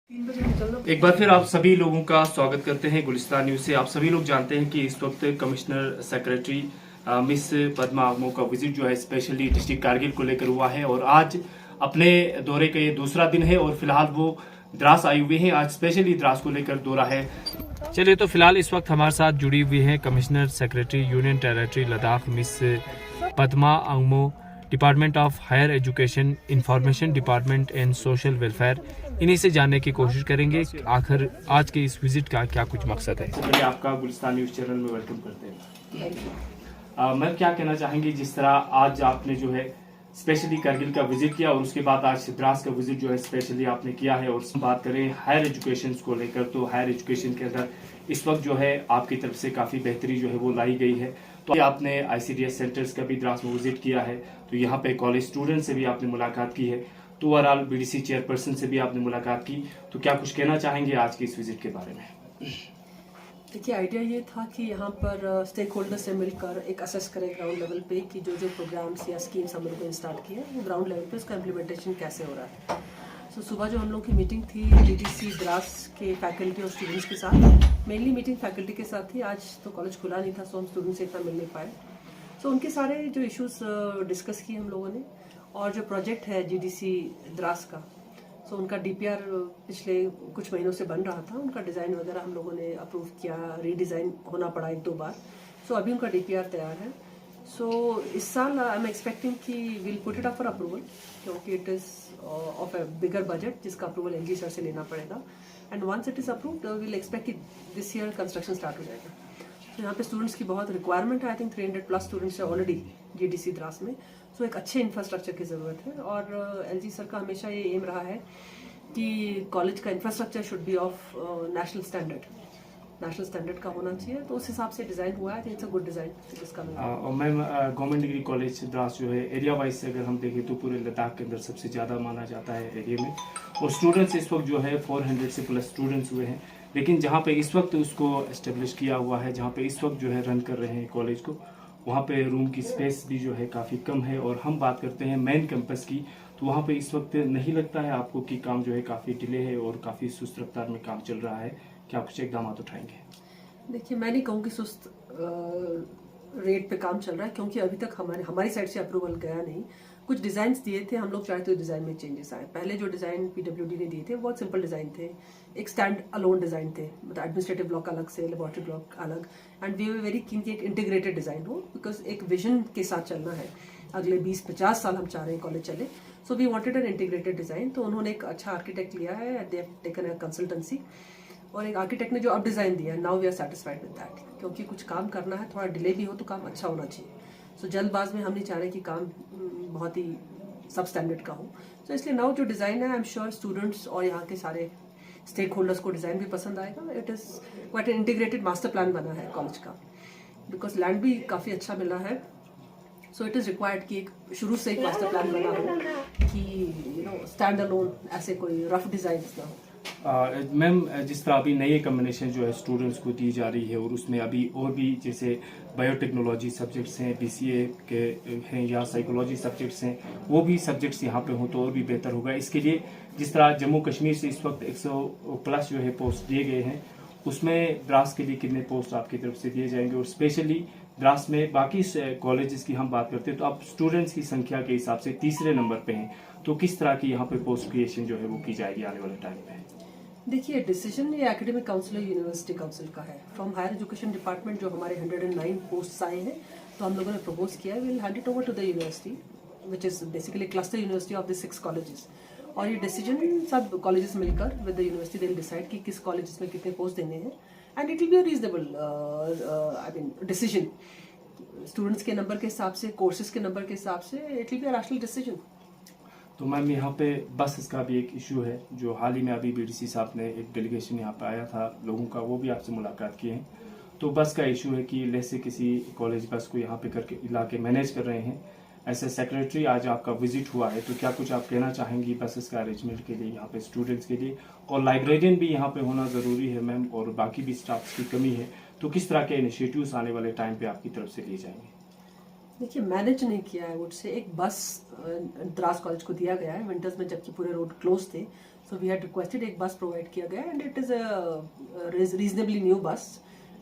एक बार फिर आप सभी लोगों का स्वागत करते हैं गुलिस्तान न्यूज से। आप सभी लोग जानते हैं कि इस वक्त कमिश्नर सेक्रेटरी मिस पद्मा आगमो का विजिट जो है स्पेशली डिस्ट्रिक्ट कारगिल को लेकर हुआ है और आज अपने दौरे का ये दूसरा दिन है और फिलहाल वो द्रास आए हुए हैं। आज स्पेशली द्रास को लेकर दौरा है। चलिए, तो फिलहाल इस वक्त हमारे साथ जुड़ी हुई है commissioner secretary union territory Ladakh miss Padma Angmo, department of higher education, information department and social welfare. इन्हीं से जानने की कोशिश करेंगे आखिर आज के इस विजिट का क्या कुछ मकसद है। चलिए, आपका गुलिस्तान न्यूज चैनल में वेलकम करते हैं। मैं क्या कहना चाहेंगी, जिस तरह आज आपने जो है स्पेशली कारगिल का विजिट किया और उसके बाद आज द्रास का विजिट जो है स्पेशली आपने किया है, और बात करें हायर एजुकेशन को लेकर तो हायर एजुकेशन के अंदर इस वक्त जो है आपकी तरफ से काफी बेहतरी जो है वो लाई गई है। तो आपने ICDS सेंटर्स का भी द्रास में विजिट किया है, तो यहाँ पे कॉलेज स्टूडेंट से भी आपने मुलाकात की है, तो ओवरऑल BDC चेयरपर्सन से भी आपने मुलाकात की। तो क्या कुछ कहना चाहेंगे आज के इस विजिट के बारे में? देखिए, आइडिया ये था कि यहाँ पर स्टेक होल्डर से मिलकर एक असेस करें ग्राउंड लेवल पे कि जो प्रोग्राम्स या स्कीम्स हम लोगों ने स्टार्ट किए वो ग्राउंड लेवल पे उसका इम्प्लीमेंटेशन कैसे हो रहा है। तो सुबह जो हम लोग की मीटिंग थी DDC द्रास के फैकल्टी और स्टूडेंट्स के साथ, मेनली मीटिंग फैकल्टी के साथ थी। आज तो कॉलेज खुला नहीं था, सो हम स्टूडेंट्स से इतना मिल नहीं पाए। सो उनके सारे जो इश्यूज डिस्कस किए हम लोगों ने, और जो प्रोजेक्ट है GDC द्रास का, सो उनका DPR पिछले कुछ महीनों से बन रहा था, उनका डिज़ाइन वगैरह हम लोगों ने अप्रूव किया, रीडिज़ाइन होना पड़ा 1-2 बार। सो अभी उनका DPR तैयार है। सो इस साल आई एम एक्सपेक्टिंग कि will put it up for approval, क्योंकि it is of a bigger budget जिसका अप्रूवल LG सर से लेना पड़ेगा। And once it is approved will expect कि दिस ईयर कंस्ट्रक्शन स्टार्ट हो जाएगा। तो यहाँ पे स्टूडेंट्स की बहुत रिक्वायरमेंट है। आई थिंक 300+ स्टूडेंट्स है ऑलरेडी GDC द्रास में। सो एक अच्छे इंफ्रास्ट्रक्चर की ज़रूरत है, और LG सर का हमेशा ये एम रहा है कि कॉलेज का infrastructure should be of national standard का होना चाहिए। तो उस हिसाब से डिज़ाइन हुआ है। इट्स अ गुड डिज़ाइन जिसका और ma'am, government degree college Dras जो है एरिया वाइज से अगर हम देखें तो पूरे लद्दाख के अंदर सबसे ज़्यादा माना जाता है एरिया में, और स्टूडेंट्स इस वक्त जो है 400 से प्लस स्टूडेंट्स हुए हैं। लेकिन जहाँ पे इस वक्त उसको एस्टेब्लिश किया हुआ है, जहाँ पे इस वक्त जो है रन कर रहे हैं कॉलेज को, वहाँ पे रूम की स्पेस भी जो है काफ़ी कम है। और हम बात करते हैं मेन कैंपस की, तो वहाँ पे इस वक्त नहीं लगता है आपको कि काम जो है काफ़ी डिले है और काफ़ी सुस्त रफ्तार में काम चल रहा है? क्या कुछ इकदाम उठाएंगे? देखिए, मैं नहीं कहूँगी सुस्त रेट पे काम चल रहा है, क्योंकि अभी तक हमारी साइड से अप्रूवल गया नहीं। कुछ डिज़ाइंस दिए थे, हम लोग चाहते हो डिज़ाइन में चेंजेस आए। पहले जो डिज़ाइन PWD ने दिए थे बहुत सिंपल डिज़ाइन थे, एक स्टैंड अलोन डिज़ाइन थे, मतलब एडमिनिस्ट्रेटिव ब्लॉक अलग से, लेबोरेटरी ब्लॉक अलग। And we were very keen कि एक इंटीग्रेटेड डिज़ाइन हो, बिकॉज एक विजन के साथ चलना है। अगले 20-50 साल हम चाह रहे हैं कॉलेज चले। So we wanted an integrated design. तो उन्होंने एक अच्छा आर्किटेक्ट लिया है, they have taken a consultancy, और एक आर्किटेक्ट ने जो अब डिज़ाइन दिया है, now we are satisfied with that. क्योंकि कुछ काम करना है, थोड़ा डिले भी हो तो काम अच्छा होना चाहिए। सो जल्दबाज में हम नहीं चाह रहे कि काम बहुत ही सब स्टैंडर्ड का हो। तो इसलिए नाउ जो डिज़ाइन है, आई एम श्योर स्टूडेंट्स और यहाँ के सारे स्टेक होल्डर्स को डिज़ाइन भी पसंद आएगा। It is quite an integrated master plan बना है कॉलेज का, बिकॉज लैंड भी काफ़ी अच्छा मिला है। सो इट इज़ रिक्वायर्ड कि एक शुरू से एक मास्टर प्लान बना हो कि स्टैंड अलोन ऐसे कोई रफ डिज़ाइन ना हो। मैम, जिस तरह अभी नई कम्बिनेशन जो है स्टूडेंट्स को दी जा रही है, और उसमें अभी और भी जैसे बायोटेक्नोलॉजी सब्जेक्ट्स हैं, BCA के हैं, या साइकोलॉजी सब्जेक्ट्स हैं, वो भी सब्जेक्ट्स यहाँ पे हो तो और भी बेहतर होगा। इसके लिए जिस तरह जम्मू कश्मीर से इस वक्त 100+ जो है पोस्ट दिए गए हैं, उसमें द्रास के लिए कितने पोस्ट आपकी तरफ से दिए जाएंगे? और स्पेशली द्रास में बाकी कॉलेजेस की हम बात करते हैं तो आप स्टूडेंट्स की संख्या के हिसाब से तीसरे नंबर पे हैं, तो किस तरह की यहाँ पे पोस्ट क्रिएशन जो है वो की जाएगी आने वाले टाइम में? देखिए, डिसीजन ये एकेडमिक काउंसिल और यूनिवर्सिटी काउंसिल का है। फ्रॉम हायर एजुकेशन डिपार्टमेंट जो हमारे 109 पोस्ट आए हैं, तो हम लोगों ने प्रपोज किया है, will hand it over to the university, which is basically cluster university of the 6 colleges. और ये डिसीजन सब कॉलेजेस मिलकर with the university they will decide कि किस कॉलेजेस में कितने पोस्ट देने हैं। And it will be a reasonable I mean decision, students के नंबर के हिसाब से, कोर्सेज के नंबर के हिसाब से, it will be a rational decision. तो मैम, यहाँ पे बस का भी एक इशू है, जो हाल ही में अभी BDC साहब ने एक डेलीगेशन यहाँ पे आया था लोगों का, वो भी आपसे मुलाकात किए हैं। तो बस का इशू है कि लेह से किसी कॉलेज बस को यहाँ पे करके इलाके मैनेज कर रहे हैं। ऐसे सेक्रेटरी आज आपका विजिट हुआ है, तो क्या कुछ आप कहना चाहेंगी बसेस का अरेंजमेंट के लिए यहाँ पे स्टूडेंट्स के लिए? और लाइब्रेरियन भी यहाँ पे होना ज़रूरी है मैम, और बाकी भी स्टाफ की कमी है, तो किस तरह के इनिशिएटिव्स आने वाले टाइम पे आपकी तरफ से लिए जाएंगे? देखिए, मैनेज नहीं किया है, वुड से एक बस द्रास कॉलेज को दिया गया है विंटर्स में, जबकि पूरे रोड क्लोज थे। सो वी हैड रिक्वेस्टेड एक बस प्रोवाइड किया गया and it is a reasonably new bus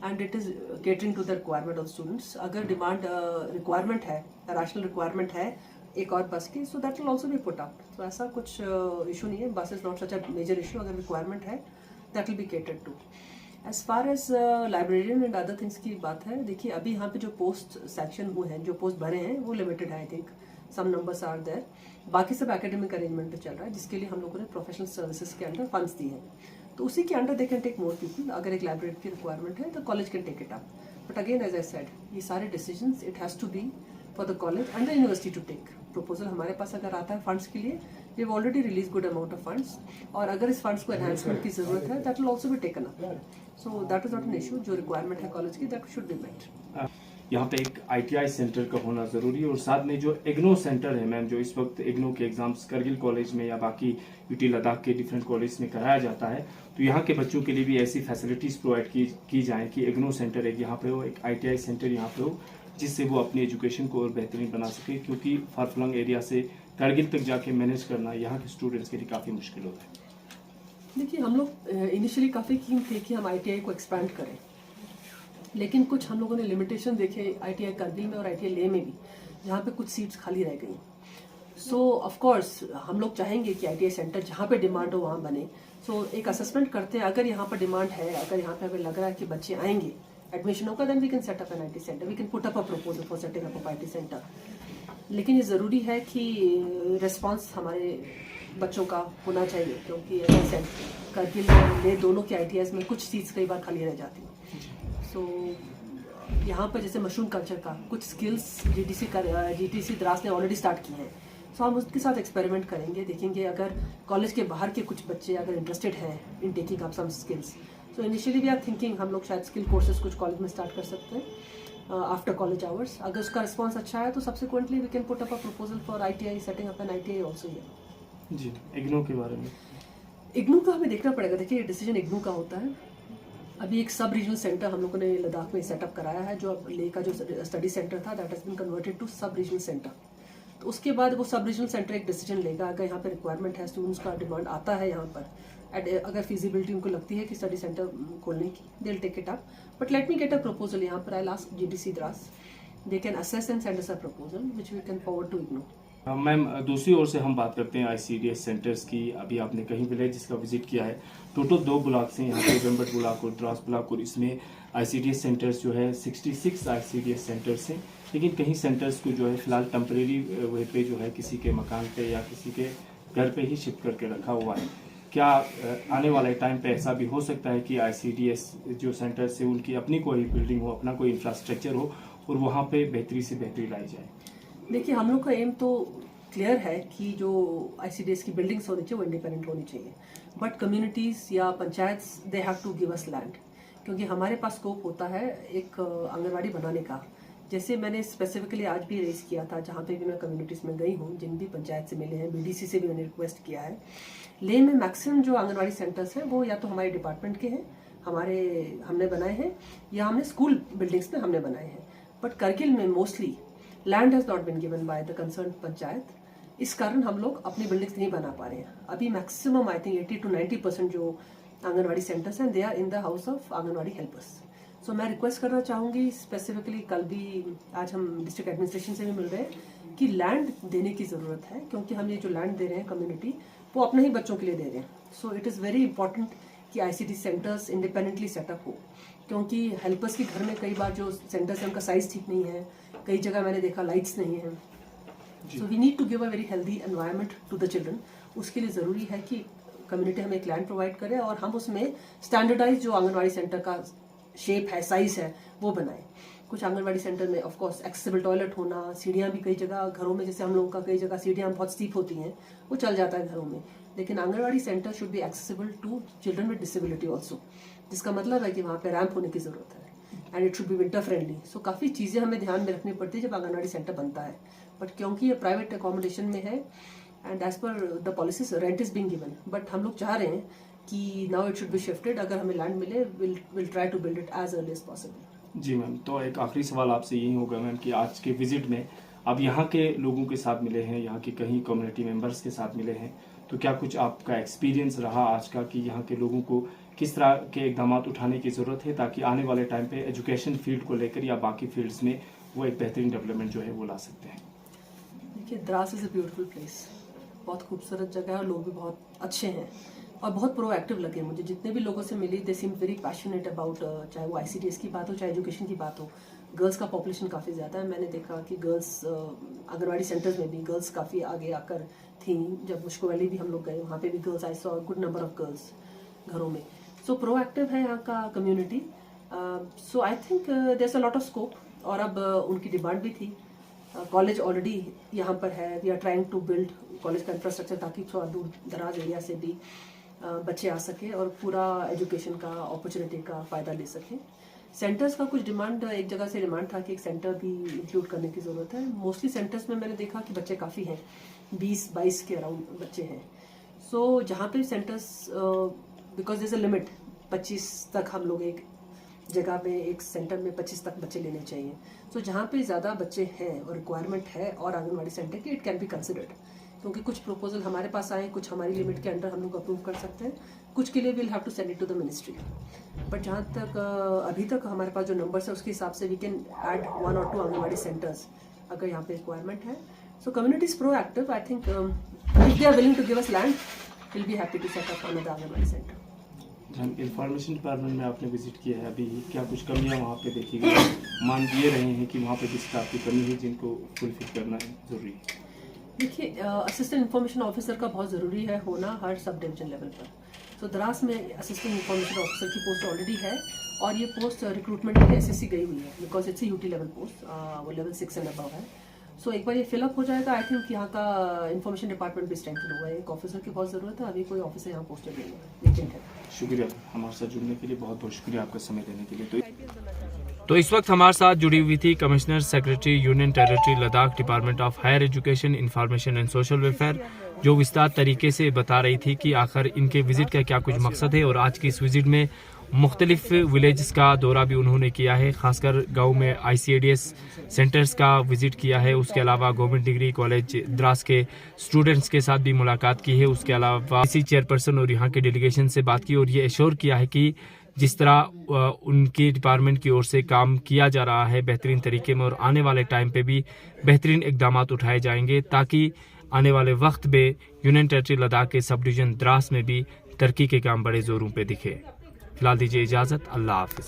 and it is catering to the requirement of students. अगर डिमांड रिक्वायरमेंट है, रैशनल रिक्वायरमेंट है एक और बस की, so that will also be put up. तो ऐसा कुछ इशू नहीं है. Bus is not such a major issue. अगर रिक्वायरमेंट है that will be catered to. As far as librarian and other things की बात है, देखिए अभी यहाँ पे जो पोस्ट सेक्शन हुए हैं, जो पोस्ट भरे हैं वो लिमिटेड है. I think some numbers are there. बाकी सब एकेडमिक अरेंजमेंट चल रहा है जिसके लिए हम लोगों ने प्रोफेशनल सर्विसेज के अंडर फंड्स दिए हैं. तो उसी के under they can take more people. अगर एक लाइब्रेरी की रिक्वायरमेंट है तो college can take it up. But again as I said, ये सारे decisions it has to be for the college and the university to take. Proposal हमारे पास अगर आता है फंड्स के लिए, we have already release good amount of funds, और अगर इस फंड्स को एनहांसमेंट की जरूरत है that will also be taken up. So that is not an issue. जो रिक्वायरमेंट है कॉलेज की दैट शुड बी मेट. यहाँ पे एक ITI सेंटर का होना जरूरी है और साथ में जो इग्नो सेंटर है मैम, जो इस वक्त इग्नो के एग्जाम्स करगिल कॉलेज में या बाकी UT लद्दाख के डिफरेंट कॉलेज में कराया जाता है, तो यहाँ के बच्चों के लिए भी ऐसी फैसिलिटीज प्रोवाइड की जाए कि इग्नो सेंटर एक यहाँ पे हो, एक ITI सेंटर यहाँ पे हो, जिससे वो अपनी एजुकेशन को और बेहतरीन बना सके. क्योंकि फारफलंग एरिया से करगिल तक जाके मैनेज करना यहाँ के स्टूडेंट्स के लिए काफ़ी मुश्किल होता है. देखिए हम लोग इनिशियली काफ़ी कीन थे कि हम ITI को एक्सपैंड करें, लेकिन कुछ हम लोगों ने लिमिटेशन देखे ITI करगिल में और ITI लेह में भी, जहाँ पे कुछ सीट्स खाली रह गई. सो ऑफ कोर्स हम लोग चाहेंगे कि ITI सेंटर जहाँ पे डिमांड हो वहाँ बने. सो एक असेसमेंट करते हैं, अगर यहाँ पर डिमांड है, अगर यहाँ पे हमें लग रहा है कि बच्चे आएंगे, एडमिशन होगा, then we can set up an IT centre. We can put up a proposal for setting up IT centre. लेकिन ये ज़रूरी है कि रिस्पॉन्स हमारे बच्चों का होना चाहिए, क्योंकि एज आई सेड करगिल और लेह दोनों के ITIs में कुछ सीट्स कई बार खाली रह जाती हैं. सो यहाँ पर जैसे मशरूम कल्चर का कुछ स्किल्स GTC द्रास ने ऑलरेडी स्टार्ट किए हैं. सो हम उसके साथ एक्सपेरिमेंट करेंगे, देखेंगे अगर कॉलेज के बाहर के कुछ बच्चे अगर इंटरेस्टेड हैं in taking up some skills. So initially we are thinking हम लोग शायद स्किल कोर्सेज कुछ कॉलेज में स्टार्ट कर सकते हैं आफ्टर कॉलेज आवर्स. अगर उसका रिस्पॉन्स अच्छा है तो subsequently we can put up a proposal for ITI setting up an ITI also. जी, इग्नो के बारे में. इग्नू का हमें देखना पड़ेगा. देखिए डिसीजन इग्नू का होता है. अभी एक सब रीजनल सेंटर हम लोगों ने लद्दाख में सेटअप कराया है. जो लेह का जो स्टडी सेंटर था that has been converted to sub regional centre. तो उसके बाद वो सब रीजनल सेंटर एक डिसीजन लेगा. अगर यहाँ पे रिक्वायरमेंट है, स्टूडेंट्स का डिमांड आता है यहाँ पर, अगर फिजिबिलिटी उनको लगती है कि स्टडी सेंटर खोलने की, they will take it up. But let me get a proposal. यहाँ पर I last GTC Drass, they can assess and send us a proposal which we can forward to IGNOU. Ma'am, दूसरी ओर से हम बात करते हैं ICDS सेंटर्स की. अभी आपने कहीं विलेज का विजिट किया है. टोटल 2 ब्लॉक्स हैं यहाँ पे, वेम्बट ब्लॉक और द्रास ब्लॉक, और इसमें ICDS सेंटर्स जो है 66 ICDS सेंटर्स हैं. लेकिन कहीं सेंटर्स को जो है फिलहाल टेम्परेरी वे पे जो है किसी के मकान पे या किसी के घर पे ही शिफ्ट करके रखा हुआ है. क्या आने वाले टाइम पे ऐसा भी हो सकता है कि ICDS जो सेंटर्स है उनकी अपनी कोई बिल्डिंग हो, अपना कोई इंफ्रास्ट्रक्चर हो और वहाँ पे बेहतरी से बेहतरी लाई जाए? देखिए हम लोग का एम तो क्लियर है कि जो ICDS की बिल्डिंग्स होनी चाहिए वो इंडिपेंडेंट होनी चाहिए. बट कम्युनिटीज़ या panchayat they have to give us land, क्योंकि हमारे पास स्कोप होता है एक आंगनवाड़ी बनाने का. जैसे मैंने स्पेसिफिकली आज भी रेज किया था, जहाँ पे भी मैं कम्युनिटीज़ में गई हूँ, जिन भी पंचायत से मिले हैं, BDC से भी मैंने रिक्वेस्ट किया है. लेह में मैक्सिमम जो आंगनवाड़ी सेंटर्स हैं वो या तो हमारे डिपार्टमेंट के हैं, हमने बनाए हैं, या हमने स्कूल बिल्डिंग्स में हमने बनाए हैं. बट करगिल में mostly land has not been given by the concern panchayat. इस कारण हम लोग अपनी बिल्डिंग्स नहीं बना पा रहे हैं. अभी मैक्सिमम आई थिंक 80 to 90% जो आंगनवाड़ी सेंटर्स हैं they are in the house of anganwadi helpers. So मैं रिक्वेस्ट करना चाहूँगी स्पेसिफिकली, कल भी आज हम डिस्ट्रिक्ट एडमिनिस्ट्रेशन से भी मिल रहे हैं कि लैंड देने की ज़रूरत है, क्योंकि हम ये जो लैंड दे रहे हैं कम्युनिटी वो अपने ही बच्चों के लिए दे रहे हैं. So it is very important कि ICT सेंटर्स इंडिपेंडेंटली सेटअप हो, क्योंकि हेल्पर्स के घर में कई बार जो सेंटर्स हैं उनका साइज़ ठीक नहीं है, कई जगह मैंने देखा लाइट्स नहीं है. So we need to give a very healthy environment to the children. उसके लिए ज़रूरी है कि कम्युनिटी हमें एक लैंड प्रोवाइड करे और हम उसमें स्टैंडर्डाइज जो आंगनवाड़ी सेंटर का शेप है, साइज़ है, वो बनाए. कुछ आंगनवाड़ी सेंटर में ऑफ कोर्स एक्सेसिबल टॉयलेट होना, सीढ़ियाँ भी कई जगह घरों में, जैसे हम लोगों का कई जगह सीढ़ियाँ बहुत स्टीप होती हैं, वो चल जाता है घरों में. लेकिन anganwadi centre should be accessible to children with disability also, जिसका मतलब है कि वहाँ पे रैंप होने की ज़रूरत है and it should be winter friendly. So काफ़ी चीज़ें हमें ध्यान में रखनी पड़ती है जब आंगनवाड़ी सेंटर बनता है. बट क्योंकि ये प्राइवेट अकोमोडेशन में है and as per the policies rent is being given, but हम लोग चाह रहे हैं कि now it should be shifted. अगर हमें लैंड मिले will try to build it as early as possible. जी मैम, तो एक आखिरी सवाल आपसे यही होगा मैम कि आज के विजिट में आप यहाँ के लोगों के साथ मिले हैं, यहाँ के कहीं कम्युनिटी मेंबर्स के साथ मिले हैं, तो क्या कुछ आपका एक्सपीरियंस रहा आज का कि यहाँ के लोगों को किस तरह के इकदाम उठाने की ज़रूरत है ताकि आने वाले टाइम पे एजुकेशन फील्ड को लेकर या बाकी फील्ड्स में वो एक बेहतरीन डेवलपमेंट जो है वो ला सकते हैं? देखिए, Dras is a beautiful place, बहुत खूबसूरत जगह है और लोग भी बहुत अच्छे हैं और बहुत प्रोएक्टिव लगे मुझे। जितने भी लोगों से मिली दे सीम वेरी पैशनेट अबाउट, चाहे वो ICDS की बात हो चाहे एजुकेशन की बात हो। गर्ल्स का पॉपुलेशन काफ़ी ज़्यादा है। मैंने देखा कि गर्ल्स आंगनवाड़ी सेंटर्स में भी गर्ल्स काफ़ी आगे आकर थी। जब मुश्को वैली भी हम लोग गए वहाँ पे भी girls, I saw good number of girls घरों में। सो प्रोएक्टिव है यहाँ का community. So I think there is a lot of scope. और अब उनकी डिमांड भी थी। कॉलेज ऑलरेडी यहाँ पर है। We are trying to build college का इंफ्रास्ट्रक्चर ताकि थोड़ा दूर दराज एरिया से भी बच्चे आ सके और पूरा एजुकेशन का अपॉर्चुनिटी का फ़ायदा ले सकें। सेंटर्स का कुछ डिमांड, एक जगह से डिमांड था कि एक सेंटर भी इंक्लूड करने की ज़रूरत है। मोस्टली सेंटर्स में मैंने देखा कि बच्चे काफ़ी हैं, 20-22 के अराउंड बच्चे हैं। सो जहाँ पे centres, because there is a limit, 25 तक हम लोग एक जगह में, एक सेंटर में 25 तक बच्चे लेने चाहिए। सो जहाँ पे ज़्यादा बच्चे हैं और रिक्वायरमेंट है और आंगनवाड़ी सेंटर की, इट कैन बी कंसिडर्ड। क्योंकि कुछ प्रपोजल हमारे पास आए, कुछ हमारी लिमिट के अंडर हम लोग अप्रूव कर सकते हैं, कुछ के लिए will have to send it to the ministry. But जहाँ तक अभी तक हमारे पास जो नंबर्स है उसके हिसाब से we can add 1 or 2 anganwadi centres अगर यहाँ पे रिक्वायरमेंट है। So community is proactive. I think if they are willing to give us land, will be happy to set up another anganwadi centre. Information department में आपने विजिट किया है अभी, क्या कुछ कमियां वहाँ पे देखी गई? मान दिए रहे हैं कि वहाँ पे किस तरह की कमी है जिनको फुलफिल करना जरूरी है? देखिए, असिस्टेंट इंफॉर्मेशन ऑफिसर का बहुत ज़रूरी है होना हर सब डिवीजन लेवल पर। तो द्रास में असिस्टेंट इंफॉर्मेशन ऑफिसर की पोस्ट ऑलरेडी है और ये पोस्ट रिक्रूटमेंट के लिए SSC गई हुई है, because it's UT level post, वो लेवल 6 एंड अबव है। सो एक बार ये फिलअप हो जाएगा, आई थिंक यहाँ का इंफॉर्मेशन डिपार्टमेंट भी स्ट्रेंथन होगा। एक ऑफिसर की बहुत ज़रूरत है, अभी कोई ऑफिसर यहाँ पोस्टेड नहीं है, वेकेंट है। शुक्रिया हमारे साथ जुड़ने के लिए, बहुत बहुत शुक्रिया आपका समय देने के लिए। तो इस वक्त हमारे साथ जुड़ी हुई थी commissioner secretary union territory Ladakh department of higher education, information and social welfare, जो विस्तार तरीके से बता रही थी कि आखिर इनके विजिट का क्या कुछ मकसद है। और आज की इस विजिट में मुख्तलिफ विलेजेस का दौरा भी उन्होंने किया है, खासकर गांव में ICDS सेंटर्स का विजिट किया है। उसके अलावा गवर्नमेंट डिग्री कॉलेज द्रास के स्टूडेंट्स के साथ भी मुलाकात की है। उसके अलावा IC चेयरपर्सन और यहाँ के डेलीगेशन से बात की और ये एश्योर किया है कि जिस तरह उनकी डिपार्टमेंट की ओर से काम किया जा रहा है बेहतरीन तरीके में, और आने वाले टाइम पे भी बेहतरीन इकदाम उठाए जाएंगे ताकि आने वाले वक्त में यूनियन टेरिटरी लद्दाख के सब डिवीजन द्रास में भी तरक्की के काम बड़े जोरों पे दिखे। फिलहाल दीजिए इजाज़त, अल्लाह हाफिज़।